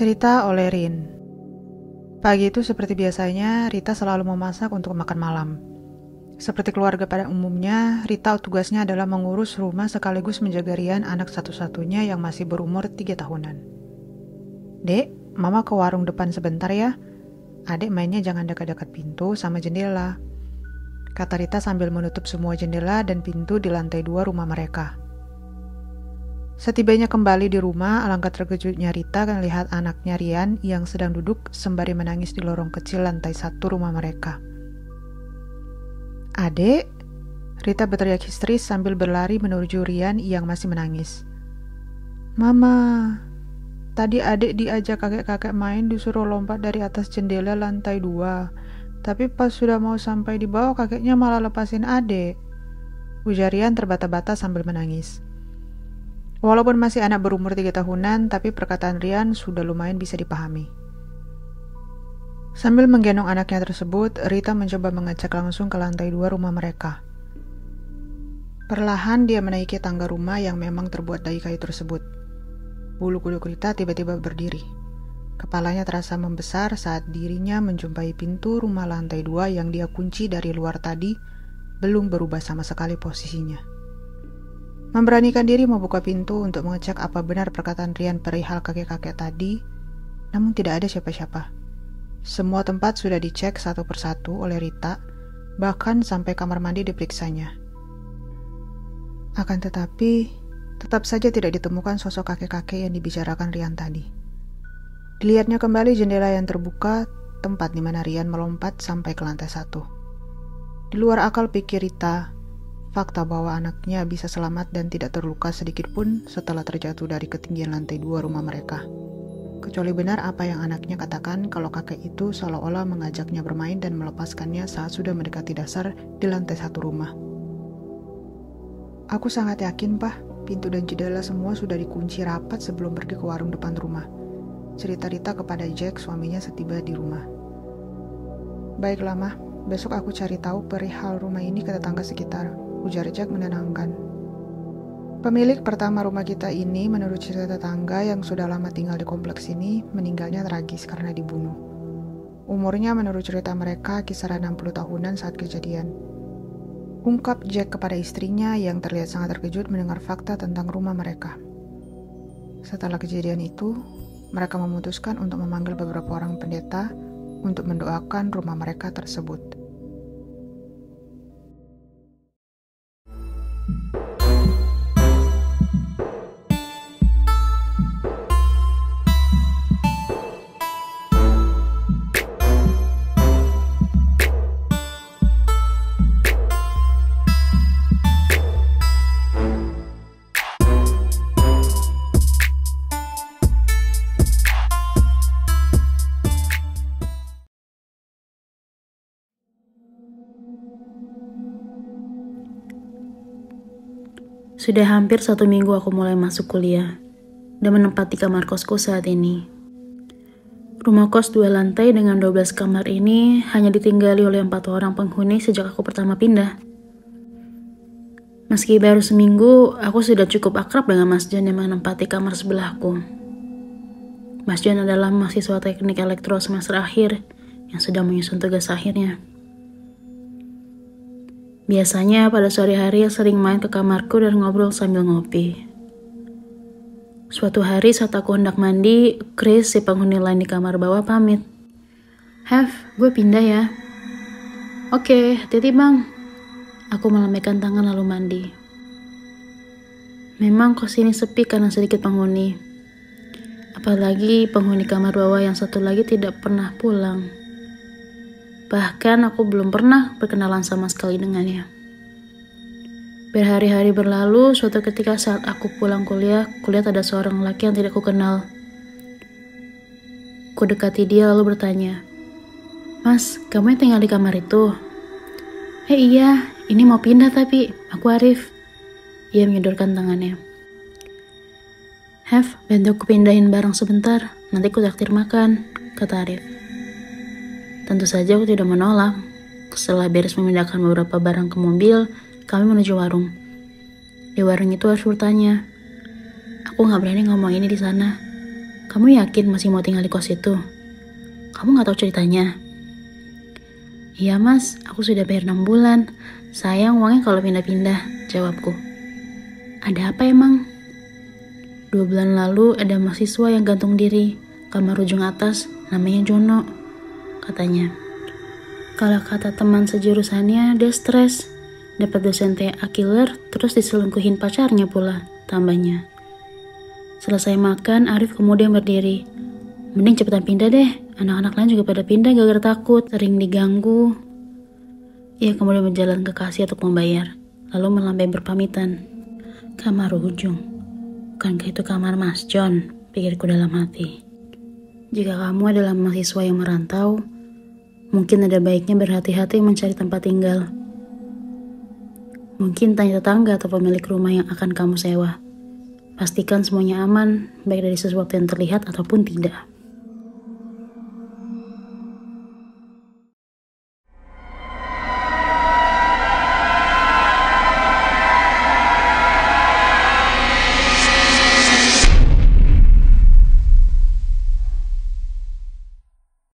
Cerita oleh Rin. Pagi itu seperti biasanya, Rita selalu memasak untuk makan malam. Seperti keluarga pada umumnya, Rita tugasnya adalah mengurus rumah sekaligus menjaga Rian, anak satu-satunya yang masih berumur 3 tahunan. Dek, Mama ke warung depan sebentar ya. Adek mainnya jangan dekat-dekat pintu sama jendela, kata Rita sambil menutup semua jendela dan pintu di lantai 2 rumah mereka. Setibanya kembali di rumah, alangkah terkejutnya Rita melihat anaknya Rian yang sedang duduk sembari menangis di lorong kecil lantai 1 rumah mereka. Adek, Rita berteriak histeris sambil berlari menuju Rian yang masih menangis. Mama, tadi adek diajak kakek-kakek main disuruh lompat dari atas jendela lantai 2. Tapi pas sudah mau sampai di bawah kakeknya malah lepasin adek, ujar Rian terbata-bata sambil menangis. Walaupun masih anak berumur 3 tahunan, tapi perkataan Rian sudah lumayan bisa dipahami. Sambil menggendong anaknya tersebut, Rita mencoba mengecek langsung ke lantai 2 rumah mereka. Perlahan dia menaiki tangga rumah yang memang terbuat dari kayu tersebut. Bulu kuduk Rita tiba-tiba berdiri. Kepalanya terasa membesar saat dirinya menjumpai pintu rumah lantai 2 yang dia kunci dari luar tadi, belum berubah sama sekali posisinya. Memberanikan diri membuka pintu untuk mengecek apa benar perkataan Rian perihal kakek-kakek tadi, namun tidak ada siapa-siapa. Semua tempat sudah dicek satu persatu oleh Rita, bahkan sampai kamar mandi diperiksanya. Akan tetapi, tetap saja tidak ditemukan sosok kakek-kakek yang dibicarakan Rian tadi. Dilihatnya kembali jendela yang terbuka, tempat di mana Rian melompat sampai ke lantai 1. Di luar akal pikir Rita, fakta bahwa anaknya bisa selamat dan tidak terluka sedikit pun setelah terjatuh dari ketinggian lantai 2 rumah mereka. Kecuali benar apa yang anaknya katakan kalau kakek itu seolah-olah mengajaknya bermain dan melepaskannya saat sudah mendekati dasar di lantai 1 rumah. Aku sangat yakin, Pak, pintu dan jendela semua sudah dikunci rapat sebelum pergi ke warung depan rumah, cerita Rita kepada Jack, suaminya setiba di rumah. Baiklah, Mah, besok aku cari tahu perihal rumah ini ke tetangga sekitar, ujar Jack menenangkan. Pemilik pertama rumah kita ini, menurut cerita tetangga yang sudah lama tinggal di kompleks ini, meninggalnya tragis karena dibunuh. Umurnya menurut cerita mereka kisaran 60 tahunan saat kejadian, ungkap Jack kepada istrinya yang terlihat sangat terkejut mendengar fakta tentang rumah mereka. Setelah kejadian itu, mereka memutuskan untuk memanggil beberapa orang pendeta untuk mendoakan rumah mereka tersebut. Sudah hampir 1 minggu aku mulai masuk kuliah dan menempati kamar kosku saat ini. Rumah kos 2 lantai dengan 12 kamar ini hanya ditinggali oleh 4 orang penghuni sejak aku pertama pindah. Meski baru seminggu, aku sudah cukup akrab dengan Mas John yang menempati kamar sebelahku. Mas John adalah mahasiswa teknik elektro semester akhir yang sedang menyusun tugas akhirnya. Biasanya pada sore hari sering main ke kamarku dan ngobrol sambil ngopi. Suatu hari saat aku hendak mandi, Chris, si penghuni lain di kamar bawah, pamit. Have, gue pindah ya. Oke, hati-hati bang. Aku melambaikan tangan lalu mandi. Memang kos ini sepi karena sedikit penghuni. Apalagi penghuni kamar bawah yang satu lagi tidak pernah pulang. Bahkan aku belum pernah berkenalan sama sekali dengannya. Berhari-hari berlalu, suatu ketika saat aku pulang kuliah, kulihat ada seorang laki yang tidak kukenal. Ku dekati dia lalu bertanya, Mas, kamu yang tinggal di kamar itu? Iya, ini mau pindah tapi, aku Arif. Ia menyodorkan tangannya. Have, bantu aku pindahin barang sebentar, nanti ku traktir makan, kata Arif. Tentu saja aku tidak menolak. Setelah beres memindahkan beberapa barang ke mobil, kami menuju warung. Di warung itu Arif bertanya, aku gak berani ngomong ini di sana. Kamu yakin masih mau tinggal di kos itu? Kamu gak tahu ceritanya? Iya mas, aku sudah bayar 6 bulan. Sayang uangnya kalau pindah-pindah, jawabku. Ada apa emang? 2 bulan lalu ada mahasiswa yang gantung diri, kamar ujung atas, namanya Jono, katanya. Kalau kata teman sejurusannya, dia stres. Dapat dosen TA killer, terus diselingkuhin pacarnya pula, tambahnya. Selesai makan, Arif kemudian berdiri. Mending cepetan pindah deh, anak-anak lain juga pada pindah gara-gara takut, sering diganggu. Ia kemudian berjalan ke kasir untuk membayar, lalu melambai berpamitan. Kamar ujung. Bukankah itu kamar Mas John? Pikirku dalam hati. Jika kamu adalah mahasiswa yang merantau, mungkin ada baiknya berhati-hati mencari tempat tinggal. Mungkin tanya tetangga atau pemilik rumah yang akan kamu sewa. Pastikan semuanya aman, baik dari sesuatu yang terlihat ataupun tidak.